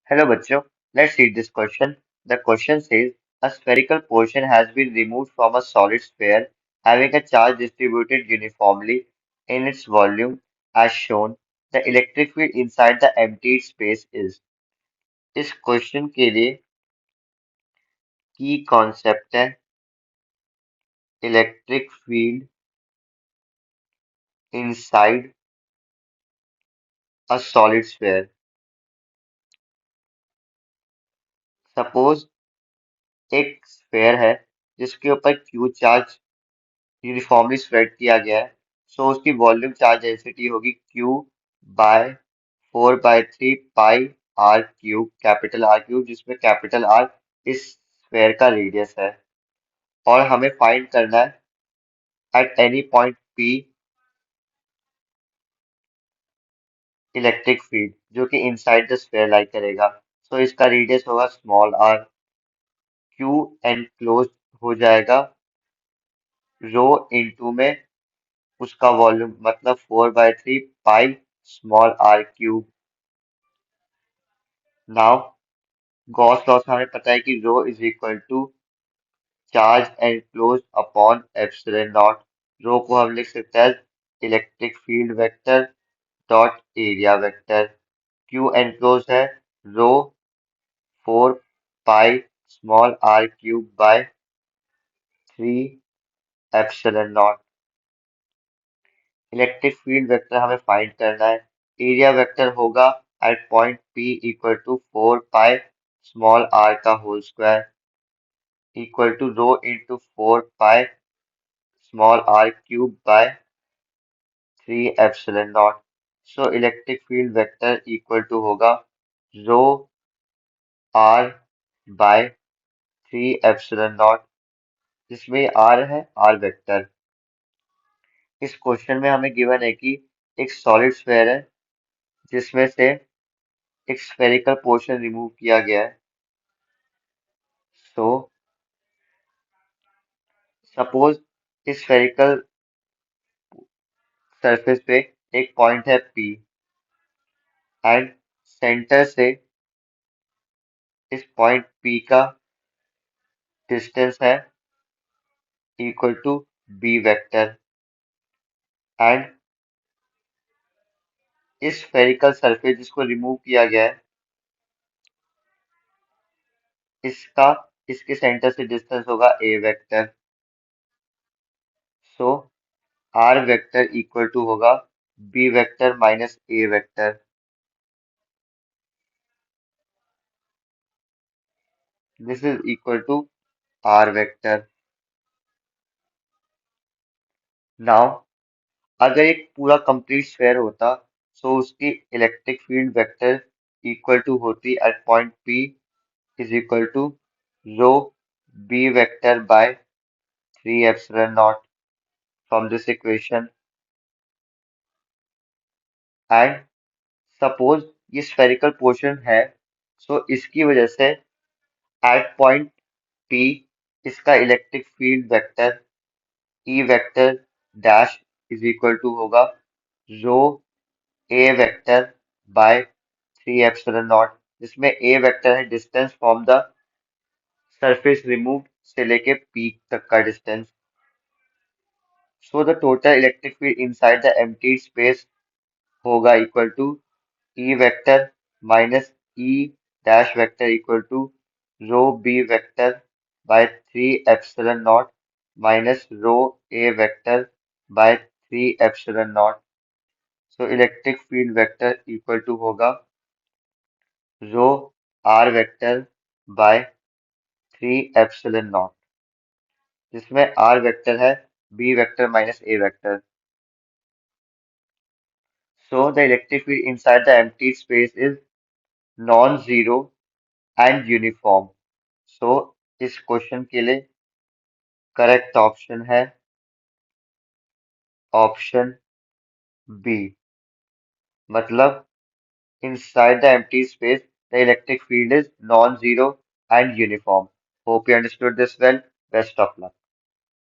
Hello बच्चों, let's read this question. The question says, a spherical portion has been removed from a solid sphere having a charge distributed uniformly in its volume as shown. The electric field inside the emptied space is. इस question के लिए की concept है electric field inside a solid sphere. Suppose एक sphere है जिसके ऊपर Q charge uniformly spread किया गया है. सो उसकी वॉल्यूम चार्ज डेंसिटी होगी Q by 4/3 pi R cube, capital R cube, जिसमें कैपिटल आर इस स्फेयर का रेडियस है. और हमें फाइंड करना है at any point P electric field जो कि इनसाइड द स्फेयर लाई करेगा. सो इसका रेडियस होगा स्मॉल आर. क्यू एनक्लोज हो जाएगा रो इनटू में उसका वॉल्यूम, मतलब 4/3 pi small are cube. Now Gauss law से हमें पता है कि rho is equal to charge enclose upon epsilon naught. Rho को हम लिख सकते हैं electric field vector dot area vector. Q enclose है rho 4 pi small are cube by 3 epsilon naught. Electric field vector हमें फाइंड करना है. एरिया वेक्टर होगा at point P equal to 4 pi small r का whole square equal to rho into 4 pi small are cube by 3 epsilon naught. So electric field vector equal to होगा rho R by 3 epsilon naught, जिसमें R है R vector. इस question में हमें given है कि एक सॉलिड स्फेयर है जिसमें से एक स्फेरिकल पोर्शन रिमूव किया गया है. सो सपोज इस स्फेरिकल सरफेस पे एक पॉइंट है P एंड सेंटर से इस पॉइंट P का डिस्टेंस है equal to B vector. And इस स्फेरिकल सरफेस जिसको रिमूव किया गया है इसका इसके सेंटर से डिस्टेंस होगा A vector. So R vector equal to होगा B vector minus A vector. This is equal to R vector. Now अगर एक पूरा कंप्लीट स्फेयर होता तो उसकी electric field vector equal to होती at point P is equal to rho B vector by 3 epsilon naught from this equation. And suppose ये spherical portion है, so इसकी वजह से एट पॉइंट P इसका electric field vector E vector dash is equal to होगा rho A vector by 3 epsilon naught, जिसमें A vector है distance from the surface removed से लेके पीक तक का distance. So the total electric field inside the empty space होगा equal to E vector minus E dash vector equal to rho B vector by 3 epsilon naught minus rho A vector by 3 epsilon naught. So electric field vector equal to होगा रो R vector by 3 epsilon naught, जिसमें R vector है B vector minus A vector. So the electric field inside the empty space is non-zero and uniform. So इस question के लिए correct option है option B. मतलब inside the empty space the electric field is non-zero and uniform. Hope you understood this well. Best of luck.